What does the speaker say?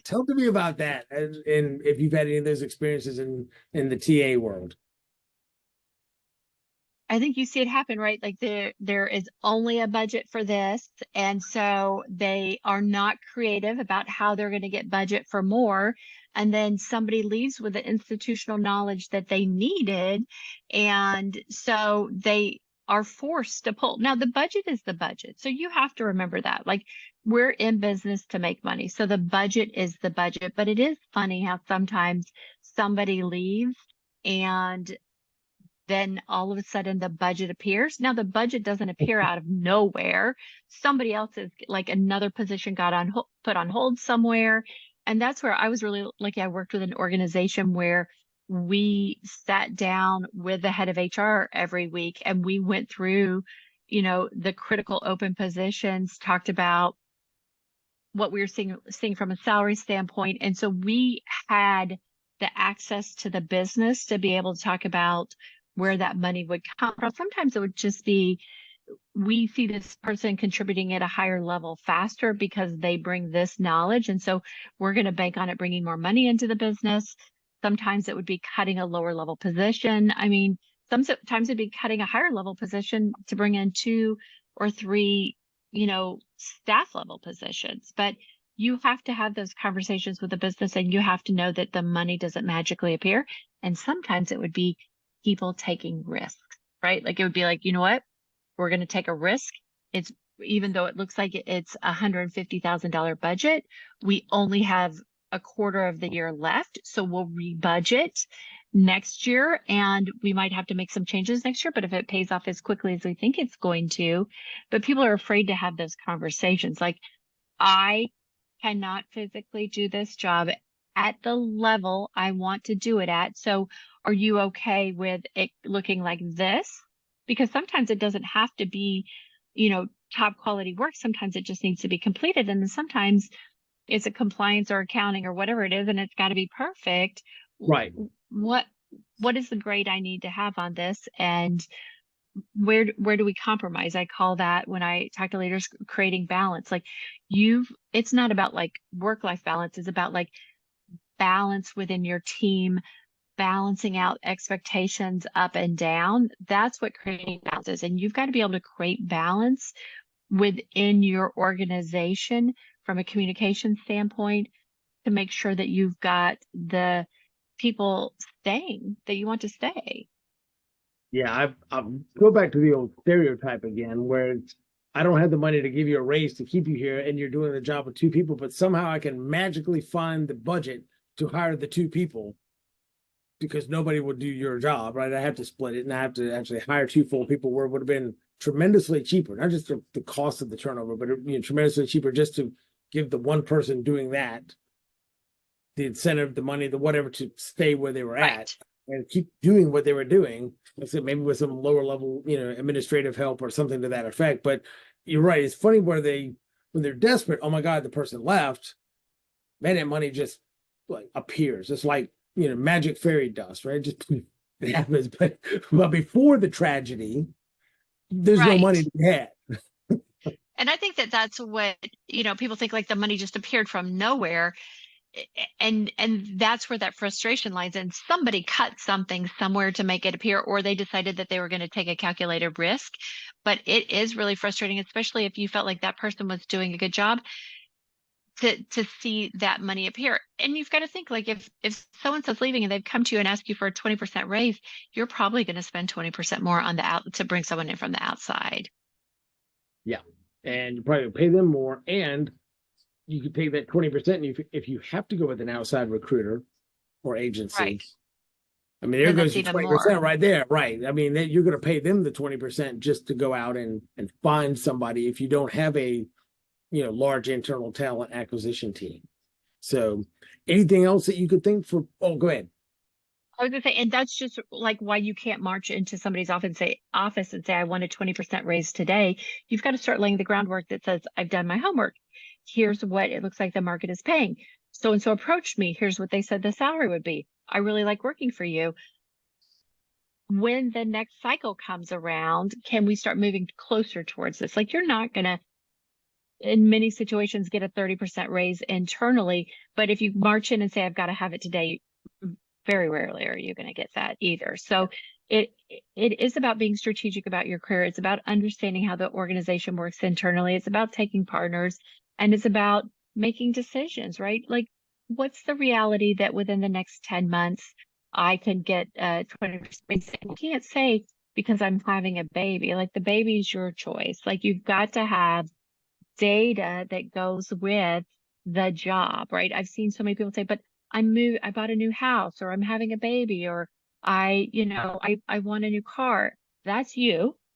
Tell to me about that, and if you've had any of those experiences in the TA world. I think you see it happen, right? Like there is only a budget for this, and so they are not creative about how they're going to get budget for more. And then somebody leaves with the institutional knowledge that they needed, and so they are forced to pull. Now, the budget is the budget, so you have to remember that. Like we're in business to make money, so the budget is the budget. But it is funny how sometimes somebody leaves and then all of a sudden the budget appears. Now the budget doesn't appear out of nowhere. Somebody else's, like another position got on put on hold somewhere. And that's where I was really lucky. I worked with an organization where we sat down with the head of HR every week and we went through, the critical open positions, talked about what we were seeing from a salary standpoint. And so we had the access to the business to be able to talk about where that money would come from. Sometimes it would just be, we see this person contributing at a higher level faster because they bring this knowledge. And so we're going to bank on it bringing more money into the business. Sometimes it would be cutting a lower level position. I mean, sometimes it'd be cutting a higher level position to bring in 2 or 3, staff level positions. But you have to have those conversations with the business and you have to know that the money doesn't magically appear. And sometimes it would be people taking risks, right? Like it would be like, you know what? We're going to take a risk. It's even though it looks like it's $150,000 budget, we only have a quarter of the year left. So we'll rebudget next year and we might have to make some changes next year. But if it pays off as quickly as we think it's going to, but people are afraid to have those conversations. Like I cannot physically do this job at the level I want to do it at. So are you okay with it looking like this? Because sometimes it doesn't have to be, top quality work. Sometimes it just needs to be completed. And then sometimes it's a compliance or accounting or whatever it is, and it's got to be perfect. Right. What what is the grade I need to have on this? And where do we compromise? I call that, when I talk to leaders, creating balance. Like it's not about like work-life balance, it's about like balance within your team, balancing out expectations up and down. That's what creating balance is. And you've got to be able to create balance within your organization from a communication standpoint to make sure that you've got the people staying that you want to stay. Yeah, I go back to the old stereotype again, where I don't have the money to give you a raise to keep you here, and you're doing the job with 2 people, but somehow I can magically find the budget to hire the 2 people because nobody will do your job, right? I have to split it, and I have to actually hire 2 full people where it would have been tremendously cheaper, not just the cost of the turnover, but tremendously cheaper just to give the one person doing that the incentive, the money, the whatever to stay where they were at and keep doing what they were doing. Except maybe with some lower level, administrative help or something to that effect. But you're right. It's funny when they're desperate. Oh my God, the person left. Man, that money just like appears. It's like magic fairy dust, right? Just it happens. But before the tragedy, there's no money to be had. And I think that that's what, people think like the money just appeared from nowhere. And that's where that frustration lies. And somebody cut something somewhere to make it appear, or they decided that they were going to take a calculated risk. But it is really frustrating, especially if you felt like that person was doing a good job, to see that money appear. And you've got to think, like, if so-and-so's leaving and they've come to you and asked you for a 20% raise, you're probably going to spend 20% more on to bring someone in from the outside. Yeah. And you probably pay them more, and you could pay that 20%. And if you have to go with an outside recruiter or agency, I mean, there goes your 20% right there. Right. I mean, you're going to pay them the 20% just to go out and find somebody if you don't have a, large internal talent acquisition team. So anything else that you could think for, oh, go ahead. I was gonna say, and that's just like why you can't march into somebody's office and say, I want a 20% raise today. You've got to start laying the groundwork that says, I've done my homework. Here's what it looks like the market is paying. So and so approached me. Here's what they said the salary would be. I really like working for you. When the next cycle comes around, can we start moving closer towards this? Like, you're not gonna in many situations get a 30% raise internally. But if you march in and say, I've got to have it today, very rarely are you going to get that either. So it it is about being strategic about your career. It's about understanding how the organization works internally. It's about taking partners, and it's about making decisions, right? Like, what's the reality that within the next 10 months I can get 20% raise? You can't say because I'm having a baby. Like, the baby's your choice. Like, you've got to have data that goes with the job, right? I've seen so many people say, but I bought a new house, or I'm having a baby, or I want a new car. That's you.